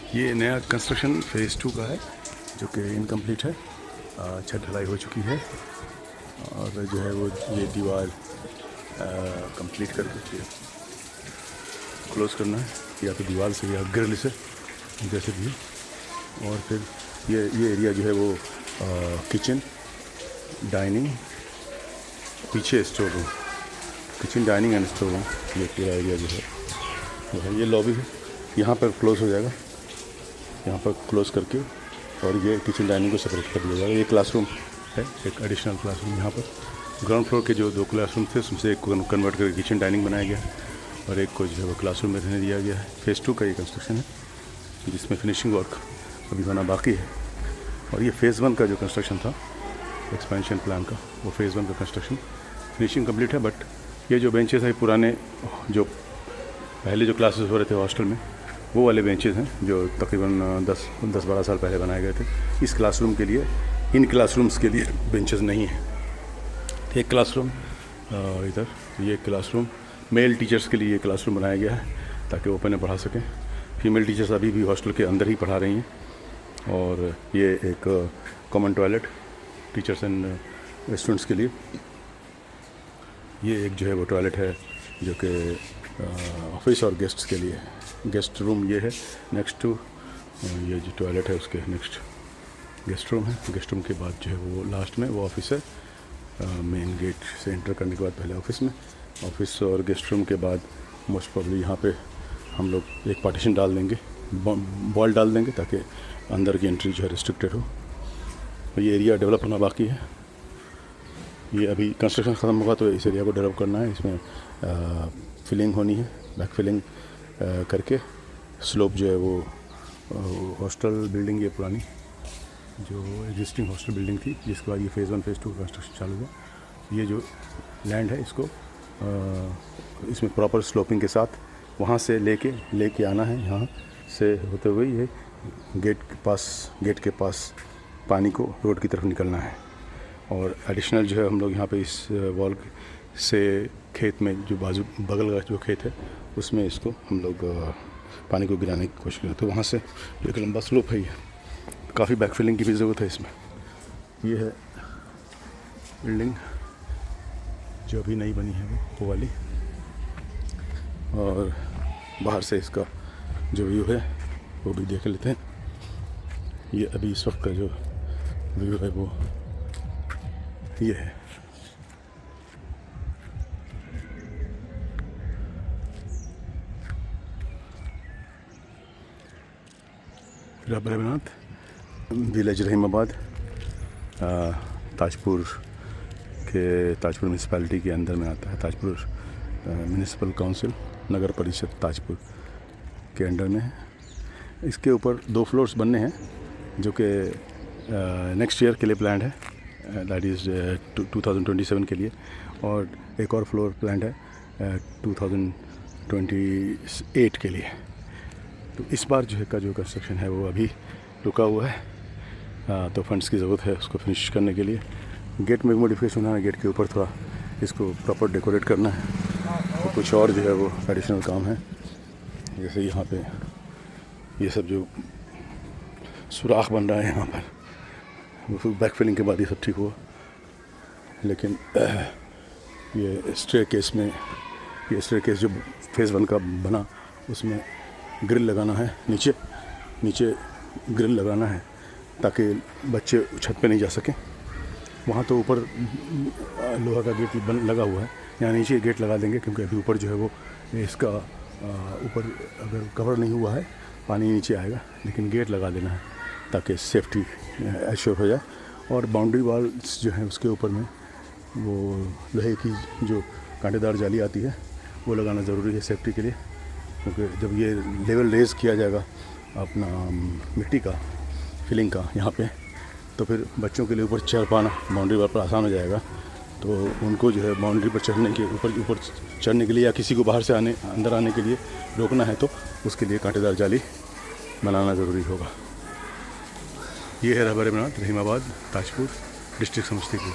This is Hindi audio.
ये नया कंस्ट्रक्शन फेज़ 2 का है जो कि इनकम्प्लीट है। छत ढलाई हो चुकी है और जो है वो ये दीवार कंप्लीट करके क्लोज़ करना है, या तो दीवार से या ग्रिल से, जैसे भी। और फिर ये एरिया जो है वो किचन, डाइनिंग, पीछे store room, kitchen, dining and store room, ये पूरा एरिया जो है वो है। ये लॉबी है, यहाँ पर क्लोज़ हो जाएगा, यहाँ पर क्लोज़ करके, और ये किचन डाइनिंग को सेपरेट कर दिया जाएगा। ये क्लासरूम है, एक एडिशनल क्लासरूम यहाँ पर। ग्राउंड फ्लोर के जो 2 क्लासरूम थे उसमें से एक को कन्वर्ट करके किचन डाइनिंग बनाया गया है और एक को जो है वो क्लासरूम में रहने दिया गया है। फेज़ 2 का ये कंस्ट्रक्शन है जिसमें फिनिशिंग वर्क अभी होना बाकी है। और ये फेज़ 1 का जो कंस्ट्रक्शन था एक्सपेंशन प्लान का, वो फेज़ 1 का कंस्ट्रक्शन फिनिशिंग कंप्लीट है। बट ये जो बेंचेस हैं पुराने, जो पहले जो क्लासेस हो रहे थे हॉस्टल में, वो वाले बेंचेस हैं जो तकरीबन 10-12 साल पहले बनाए गए थे। इस क्लासरूम के लिए, इन क्लासरूम्स के लिए बेंचेस नहीं हैं। एक क्लासरूम इधर, ये क्लासरूम मेल टीचर्स के लिए ये क्लासरूम बनाया गया है ताकि ओपन में पढ़ा सकें। फीमेल टीचर्स अभी भी हॉस्टल के अंदर ही पढ़ा रही हैं। और ये एक common toilet teachers and students के लिए। ये एक जो है वो टॉयलेट है जो कि ऑफिस और गेस्ट्स के लिए। गेस्ट रूम ये है नेक्स्ट टू, ये जो टॉयलेट है उसके नेक्स्ट गेस्ट रूम है। गेस्ट रूम के बाद जो है वो लास्ट में वो ऑफिस है। मेन गेट से एंटर करने के बाद पहले ऑफिस में, ऑफिस और गेस्ट रूम के बाद मोस्ट प्रॉब्ली यहाँ पे हम लोग एक पार्टीशन डाल देंगे, बॉल डाल देंगे ताकि अंदर की एंट्री जो है रिस्ट्रिक्टेड हो। ये एरिया डेवलप होना बाकी है। ये अभी कंस्ट्रक्शन ख़त्म होगा तो इस एरिया को डेवलप करना है। इसमें फिलिंग होनी है, बैक फिलिंग करके स्लोप जो है वो हॉस्टल बिल्डिंग, ये पुरानी जो एग्जिस्टिंग हॉस्टल बिल्डिंग थी जिसके बाद ये फेज़ 1 फेज़ 2 कंस्ट्रक्शन चालू हुआ। ये जो लैंड है इसको इसमें प्रॉपर स्लोपिंग के साथ वहाँ से लेके आना है, यहाँ से होते हुए ये गेट के पास पानी को रोड की तरफ निकलना है। और एडिशनल जो है हम लोग यहाँ पे इस वॉल से खेत में जो बाजू बगल का जो खेत है उसमें इसको हम लोग पानी को गिराने की कोशिश करें। तो वहाँ से एक लंबा स्लोप है, ये काफ़ी बैकफिलिंग की भी ज़रूरत है इसमें। ये है बिल्डिंग जो अभी नई बनी है वो वाली। और बाहर से इसका जो व्यू है वो भी देख लेते हैं। ये अभी इस वक्त का जो व्यू है वो ये है। रबरनाथ विलेज रहीमाबाद ताजपुर म्यूनसिपैलिटी के अंदर में आता है। ताजपुर म्यूनसिपल काउंसिल, नगर परिषद ताजपुर के अंडर में है। इसके ऊपर 2 फ्लोर्स बनने हैं जो कि नेक्स्ट ईयर के लिए प्लान्ड है, दैट इज़ 2027 के लिए। और एक और फ्लोर प्लान्ड है 2028 के लिए। तो इस बार जो कंस्ट्रक्शन है वो अभी रुका हुआ है, तो फंड्स की ज़रूरत है उसको फिनिश करने के लिए। गेट में मॉडिफिकेशन होना है, गेट के ऊपर थोड़ा इसको प्रॉपर डेकोरेट करना है। तो कुछ और जो है वो एडिशनल काम है, जैसे यहाँ पे ये सब जो सुराख बन रहा है यहाँ पर, वो बैक फिलिंग के बाद ये सब ठीक हुआ। लेकिन ये स्टेयरकेस जो फेज़ 1 का बना उसमें ग्रिल लगाना है, नीचे ग्रिल लगाना है ताकि बच्चे छत पे नहीं जा सकें। वहाँ तो ऊपर लोहा का गेट लगा हुआ है, यहाँ नीचे गेट लगा देंगे क्योंकि अभी ऊपर जो है वो इसका ऊपर अगर कवर नहीं हुआ है पानी नीचे आएगा, लेकिन गेट लगा देना है ताकि सेफ्टी एश्योर हो जाए। और बाउंड्री वॉल्स जो है उसके ऊपर में वो लोहे की जो कांटेदार जाली आती है वो लगाना ज़रूरी है सेफ्टी के लिए, क्योंकि जब ये लेवल रेज़ किया जाएगा अपना मिट्टी का फिलिंग का यहाँ पे, तो फिर बच्चों के लिए ऊपर चढ़ पाना बाउंड्री वॉल पर आसान हो जाएगा। तो उनको जो है बाउंड्री पर चढ़ने के ऊपर चढ़ने के लिए या किसी को बाहर से अंदर आने के लिए रोकना है तो उसके लिए कांटेदार जाली बनाना ज़रूरी होगा। ये है रहीमाबाद ताजपुर डिस्ट्रिक्ट समस्तीपुर।